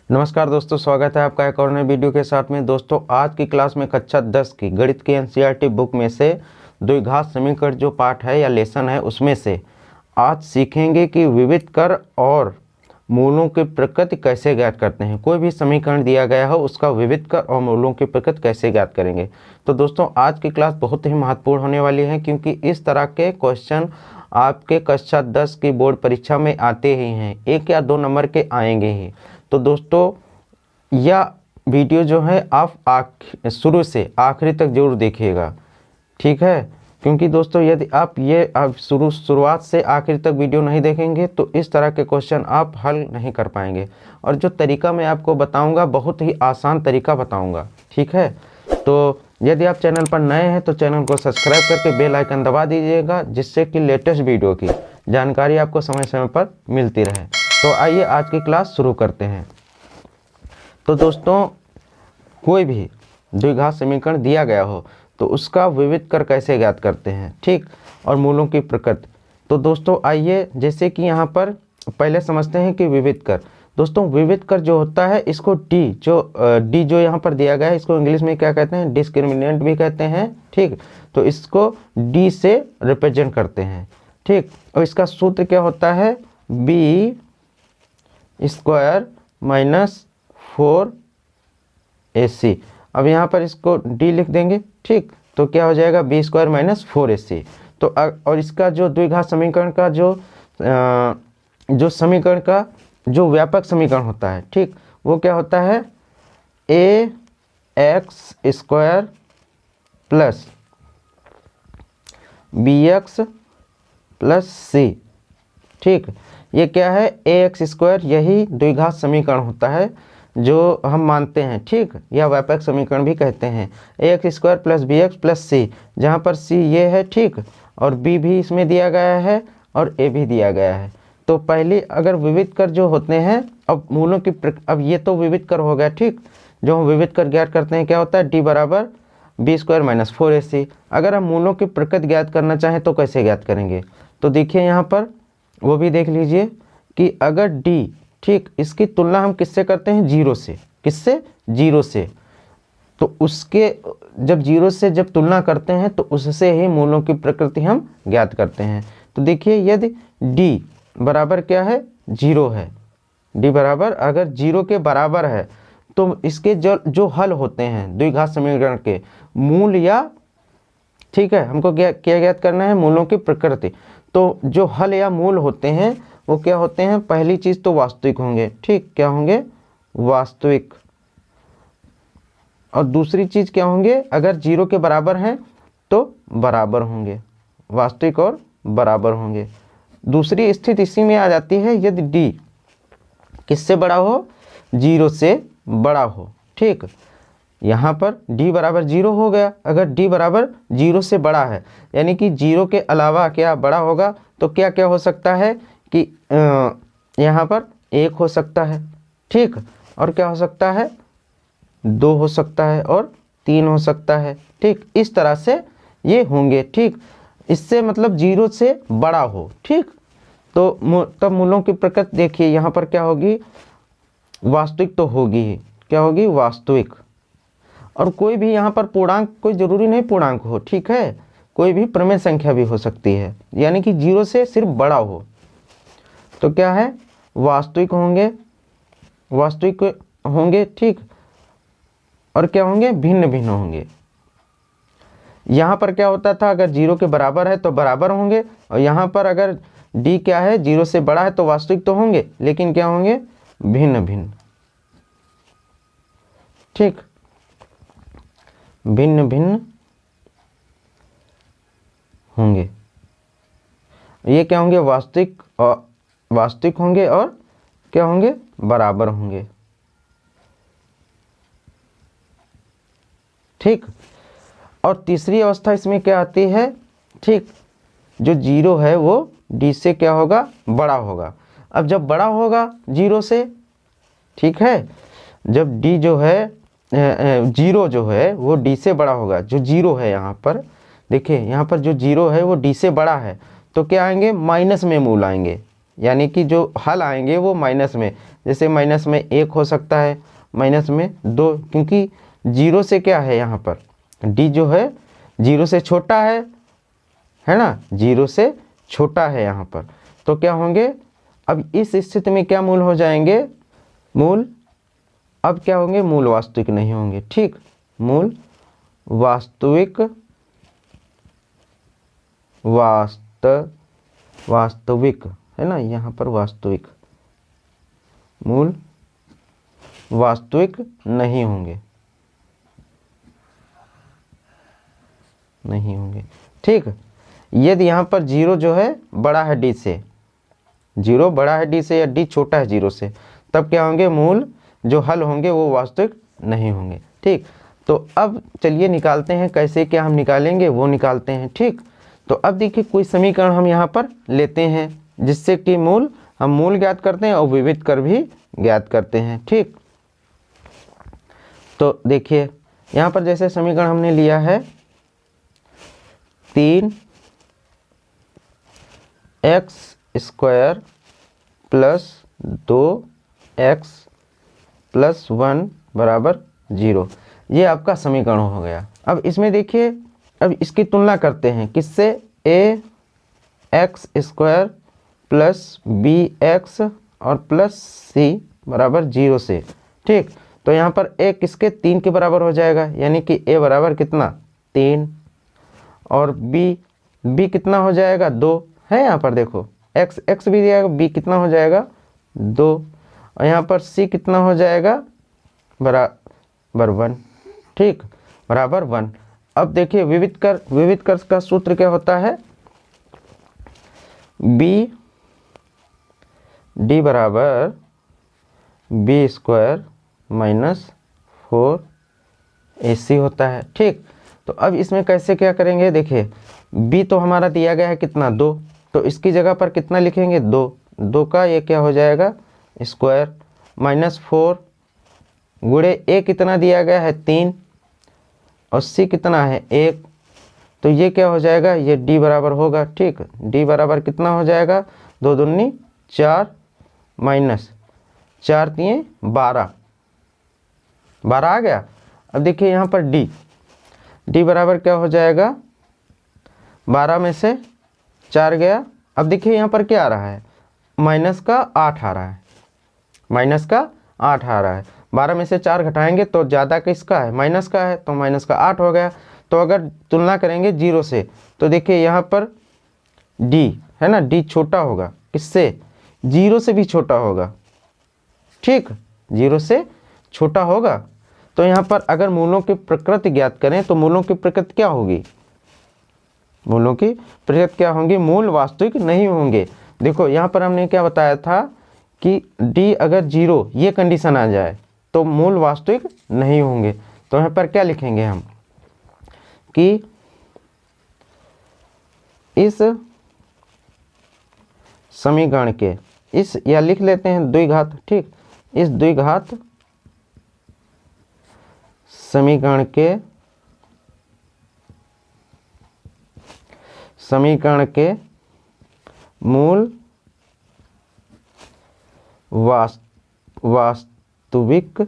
नमस्कार दोस्तों, स्वागत है आपका एक और नए वीडियो के साथ में। दोस्तों, आज की क्लास में कक्षा 10 की गणित की एनसीईआरटी बुक में से द्विघात समीकरण जो पार्ट है या लेसन है उसमें से आज सीखेंगे कि विविध कर और मूलों की प्रकृति कैसे ज्ञात करते हैं। कोई भी समीकरण दिया गया हो उसका विविध कर और मूलों की प्रकृति कैसे ज्ञात करेंगे। तो दोस्तों, आज की क्लास बहुत ही महत्वपूर्ण होने वाली है क्योंकि इस तरह के क्वेश्चन आपके कक्षा 10 की बोर्ड परीक्षा में आते ही हैं, 1 या 2 नंबर के आएंगे ही। तो दोस्तों, यह वीडियो जो है आप शुरू से आखिरी तक जरूर देखिएगा, ठीक है। क्योंकि दोस्तों, यदि आप शुरुआत से आखिर तक वीडियो नहीं देखेंगे तो इस तरह के क्वेश्चन आप हल नहीं कर पाएंगे। और जो तरीका मैं आपको बताऊंगा बहुत ही आसान तरीका बताऊंगा, ठीक है। तो यदि आप चैनल पर नए हैं तो चैनल को सब्सक्राइब करके बेल आइकन दबा दीजिएगा, जिससे कि लेटेस्ट वीडियो की जानकारी आपको समय समय पर मिलती रहे। तो आइए आज की क्लास शुरू करते हैं। तो दोस्तों, कोई भी द्विघात समीकरण दिया गया हो तो उसका विविध कर कैसे ज्ञात करते हैं, ठीक, और मूलों की प्रकृति। तो दोस्तों आइए, जैसे कि यहाँ पर पहले समझते हैं कि विविध कर। दोस्तों, विविध कर जो होता है इसको डी जो यहाँ पर दिया गया है इसको इंग्लिश में क्या कहते हैं, डिस्क्रिमिनेंट भी कहते हैं, ठीक। तो इसको डी से रिप्रेजेंट करते हैं, ठीक। और इसका सूत्र क्या होता है, बी स्क्वायर माइनस 4ac। अब यहाँ पर इसको डी लिख देंगे, ठीक। तो क्या हो जाएगा, बी स्क्वायर माइनस 4ac। तो और इसका जो द्विघात समीकरण का जो समीकरण का जो व्यापक समीकरण होता है, ठीक, वो क्या होता है, a x square plus b x plus c, ठीक। ये क्या है, ए एक्स स्क्वायर, यही द्विघात समीकरण होता है जो हम मानते हैं, ठीक, या व्यापक समीकरण भी कहते हैं। A x square plus b x plus c, जहाँ पर सी ये है, ठीक, और बी भी इसमें दिया गया है और ए भी दिया गया है। तो पहले अगर विविध कर जो होते हैं, अब मूलों की अब ये तो विविध कर हो गया, ठीक। जो हम विविध कर ज्ञात करते हैं क्या होता है, डी बराबर बी स्क्वायर माइनस 4ac। अगर हम मूलों की प्रकृति ज्ञात करना चाहें तो कैसे ज्ञात करेंगे, तो देखिए यहाँ पर वो भी देख लीजिए कि अगर डी, ठीक, इसकी तुलना हम किससे करते हैं, जीरो से। किससे, जीरो से। तो उसके जब जीरो से जब तुलना करते हैं तो उससे ही मूलों की प्रकृति हम ज्ञात करते हैं। तो देखिए, यदि डी बराबर क्या है, जीरो है, डी बराबर अगर जीरो के बराबर है तो इसके जो हल होते हैं द्विघात समीकरण के मूल, या ठीक है, हमको क्या ज्ञात करना है, मूलों की प्रकृति। तो जो हल या मूल होते हैं वो क्या होते हैं, पहली चीज तो वास्तविक होंगे, ठीक, क्या होंगे, वास्तविक। और दूसरी चीज क्या होंगे, अगर जीरो के बराबर हैं तो बराबर होंगे, वास्तविक और बराबर होंगे। दूसरी स्थिति इसी में आ जाती है यदि डी किससे बड़ा हो, जीरो से बड़ा हो, ठीक। यहाँ पर d बराबर जीरो हो गया। अगर d बराबर जीरो से बड़ा है यानी कि जीरो के अलावा क्या बड़ा होगा, तो क्या क्या हो सकता है कि यहाँ पर 1 हो सकता है, ठीक, और क्या हो सकता है, 2 हो सकता है और 3 हो सकता है, ठीक। इस तरह से ये होंगे, ठीक। इससे मतलब जीरो से बड़ा हो, ठीक। तो तब मूलों की प्रकृति देखिए यहाँ पर क्या होगी, वास्तविक तो होगी ही, क्या होगी, वास्तविक। और कोई भी यहाँ पर पूर्णांक, कोई जरूरी नहीं पूर्णांक हो, ठीक है, कोई भी प्रमेय संख्या भी हो सकती है, यानी कि जीरो से सिर्फ बड़ा हो। तो क्या है, वास्तविक होंगे, वास्तविक होंगे, ठीक। और क्या होंगे, भिन्न भिन्न होंगे। यहाँ पर क्या होता था, अगर जीरो के बराबर है तो बराबर होंगे, और यहाँ पर अगर डी क्या है, जीरो से बड़ा है तो वास्तविक तो होंगे, लेकिन क्या होंगे, भिन्न भिन्न, ठीक, भिन्न भिन्न होंगे। ये क्या होंगे, वास्तविक, और वास्तविक होंगे और क्या होंगे, बराबर होंगे, ठीक। और तीसरी अवस्था इसमें क्या आती है, ठीक, जो जीरो है वो डी से क्या होगा, बड़ा होगा। अब जब बड़ा होगा जीरो से, ठीक है, जब डी जो है जीरो जो है वो डी से बड़ा होगा। जो जीरो है यहाँ पर देखिए, यहाँ पर जो जीरो है वो डी से बड़ा है, तो क्या आएंगे, माइनस में मूल आएंगे, यानी कि जो हल आएंगे वो माइनस में, जैसे माइनस में 1 हो सकता है, माइनस में 2, क्योंकि 0 से क्या है यहाँ पर d जो है 0 से छोटा है ना, 0 से छोटा है यहाँ पर। तो क्या होंगे, अब इस स्थिति में क्या मूल हो जाएंगे, मूल अब क्या होंगे, मूल वास्तविक नहीं होंगे। ठीक, मूल वास्तविक वास्तविक है ना, यहाँ पर वास्तविक, मूल वास्तविक नहीं होंगे, नहीं होंगे। ठीक, यदि यहाँ पर 0 जो है बड़ा है d से, 0 बड़ा है d से या d छोटा है 0 से, तब क्या होंगे, मूल जो हल होंगे वो वास्तविक नहीं होंगे। ठीक, तो अब चलिए निकालते हैं, कैसे क्या हम निकालेंगे वो निकालते हैं। ठीक, तो अब देखिए कोई समीकरण हम यहाँ पर लेते हैं जिससे कि हम मूल ज्ञात करते हैं और विविध कर भी ज्ञात करते हैं। ठीक, तो देखिए यहाँ पर जैसे समीकरण हमने लिया है 3x² प्लस 2x प्लस 1 बराबर 0, ये आपका समीकरण हो गया। अब इसमें देखिए, अब इसकी तुलना करते हैं किससे, ax² प्लस bx और प्लस c बराबर 0 से। ठीक, तो यहाँ पर a किसके 3 के बराबर हो जाएगा, यानी कि a बराबर कितना 3, और b कितना हो जाएगा 2 है, यहाँ पर देखो x भी दिया, b कितना हो जाएगा 2, और यहाँ पर c कितना हो जाएगा बराबर 1। ठीक, बराबर 1। अब देखिए विविध कर का सूत्र क्या होता है, d बराबर b² माइनस 4ac होता है। ठीक, तो अब इसमें कैसे क्या करेंगे, देखिए b तो हमारा दिया गया है कितना 2, तो इसकी जगह पर कितना लिखेंगे 2 का ये क्या हो जाएगा स्क्वायर, माइनस 4 गुणे a कितना दिया गया है 3 और c कितना है 1, तो ये क्या हो जाएगा, ये d बराबर होगा। ठीक, d बराबर कितना हो जाएगा, 2 दूनी 4 माइनस 4 3 12 आ गया। अब देखिए यहाँ पर d बराबर क्या हो जाएगा, 12 में से 4 गया। अब देखिए यहाँ पर क्या आ रहा है, माइनस का 8 आ रहा है, माइनस का 8 आ रहा है। 12 में से 4 घटाएंगे तो ज़्यादा किसका है, माइनस का है, तो माइनस का 8 हो गया। तो अगर तुलना करेंगे 0 से, तो देखिए यहाँ पर d है ना, d छोटा होगा किससे, 0 से भी छोटा होगा। ठीक, 0 से छोटा होगा। तो यहाँ पर अगर मूलों की प्रकृति ज्ञात करें तो मूलों की प्रकृति क्या होगी, मूलों की प्रकृति क्या होंगी, मूल वास्तविक नहीं होंगे। देखो यहाँ पर हमने क्या बताया था कि d अगर 0 ये कंडीशन आ जाए तो मूल वास्तविक नहीं होंगे। तो यहाँ पर क्या लिखेंगे हम कि इस समीकरण के इस, या लिख लेते हैं द्विघात। ठीक, इस द्विघात समीकरण के मूल वास्तविक,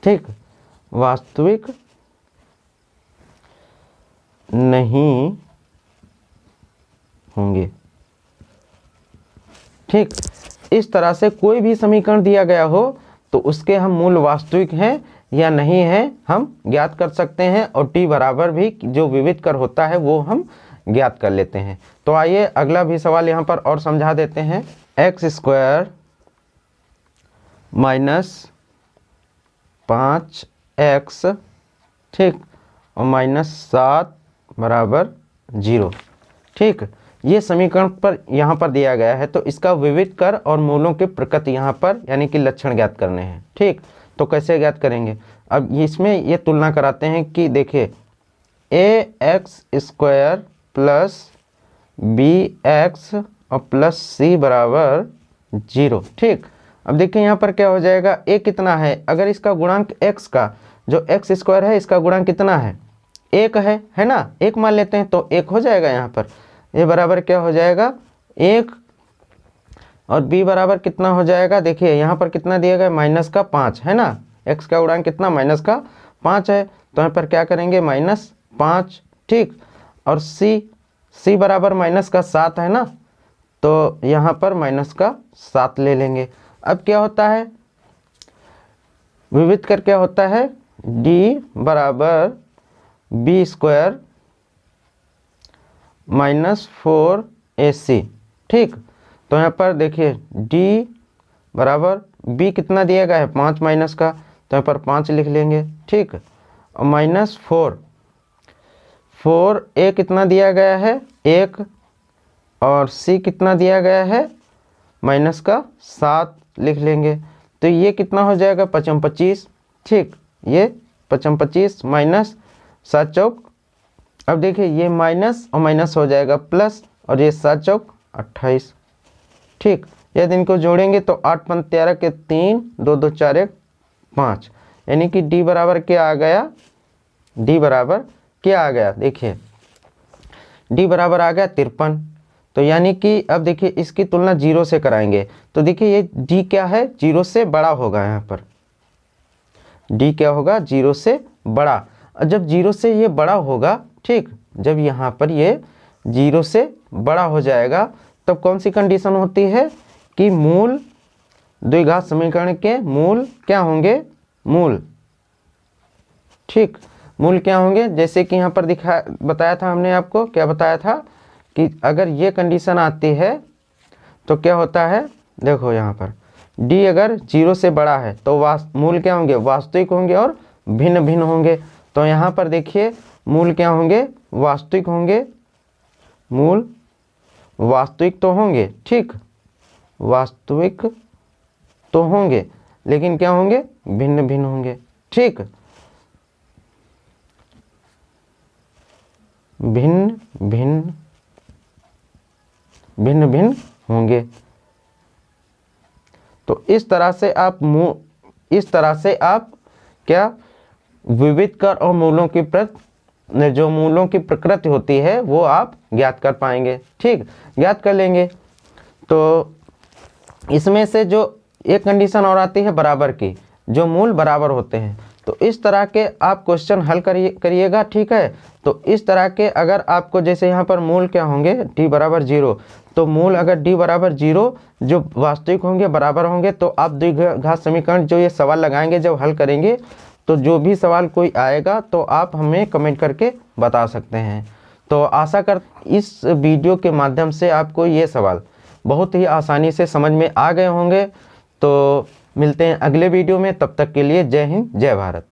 ठीक, वास्तविक नहीं होंगे। ठीक, इस तरह से कोई भी समीकरण दिया गया हो तो उसके हम मूल वास्तविक हैं या नहीं है हम ज्ञात कर सकते हैं, और t बराबर भी जो विविध कर होता है वो हम ज्ञात कर लेते हैं। तो आइए अगला भी सवाल यहाँ पर और समझा देते हैं। x² माइनस 5x, ठीक, और माइनस 7 बराबर 0। ठीक, ये समीकरण पर यहाँ पर दिया गया है, तो इसका विविध कर और मूलों के प्रकृति यहाँ पर यानी कि लक्षण ज्ञात करने हैं। ठीक, तो कैसे ज्ञात करेंगे, अब इसमें ये तुलना कराते हैं कि देखिए ax² प्लस bx और प्लस c बराबर 0। ठीक, अब देखिए यहाँ पर क्या हो जाएगा, a कितना है, अगर इसका गुणांक x का जो x² है इसका गुणांक कितना है 1 है ना, 1 मान लेते हैं तो 1 हो जाएगा यहाँ पर। ए बराबर क्या हो जाएगा 1 और बी बराबर कितना हो जाएगा, देखिए यहाँ पर कितना दिया गया -5 है ना, एक्स का गुणांक कितना -5 है, तो यहाँ पर क्या करेंगे -5, ठीक। और सी बराबर -7 है ना, तो यहाँ पर -7 ले लेंगे। अब क्या होता है विविध कर क्या होता है d बराबर b² -4ac, ठीक। तो यहाँ पर देखिए d बराबर b कितना दिया गया है 5 माइनस का, तो यहाँ पर 5 लिख लेंगे, ठीक। और -4 a कितना दिया गया है 1 और c कितना दिया गया है -7 लिख लेंगे। तो ये कितना हो जाएगा 55, ठीक। ये 55 -7 चौक, अब देखिए ये माइनस और माइनस हो जाएगा प्लस, और ये 7 चौक 28, ठीक। यदि इनको जोड़ेंगे तो 8 पंच 13 के 3, 2 2 4 1 5, यानी कि d बराबर क्या आ गया, d बराबर क्या आ गया, देखिए d बराबर आ गया 53। तो यानी कि अब देखिए इसकी तुलना 0 से कराएंगे, तो देखिए ये d क्या है 0 से बड़ा होगा, यहाँ पर d क्या होगा 0 से बड़ा। और जब 0 से ये बड़ा होगा, ठीक, जब यहाँ पर ये 0 से बड़ा हो जाएगा तब कौन सी कंडीशन होती है कि मूल द्विघात समीकरण के मूल क्या होंगे, मूल, ठीक, मूल क्या होंगे, जैसे कि यहाँ पर बताया था हमने आपको, क्या बताया था कि अगर ये कंडीशन आती है तो क्या होता है, देखो यहाँ पर d अगर 0 से बड़ा है तो मूल क्या होंगे, वास्तविक होंगे और भिन्न भिन्न होंगे। तो यहाँ पर देखिए मूल क्या होंगे, वास्तविक होंगे, मूल वास्तविक तो होंगे, ठीक, वास्तविक तो होंगे, लेकिन क्या होंगे, भिन्न भिन्न होंगे, ठीक, भिन्न भिन्न होंगे। तो इस तरह से आप क्या विविध कर और मूलों की जो मूलों की प्रकृति होती है वो आप ज्ञात कर पाएंगे, ठीक, ज्ञात कर लेंगे। तो इसमें से जो एक कंडीशन और आती है बराबर की, जो मूल बराबर होते हैं, तो इस तरह के आप क्वेश्चन हल करिएगा, ठीक है। तो इस तरह के अगर आपको जैसे यहाँ पर मूल क्या होंगे d बराबर 0, तो मूल अगर d बराबर 0 जो वास्तविक होंगे बराबर होंगे, तो आप द्विघात समीकरण जो ये सवाल लगाएंगे जब हल करेंगे, तो जो भी सवाल कोई आएगा तो आप हमें कमेंट करके बता सकते हैं। तो आशा कर इस वीडियो के माध्यम से आपको ये सवाल बहुत ही आसानी से समझ में आ गए होंगे। तो मिलते हैं अगले वीडियो में, तब तक के लिए जय हिंद जय भारत।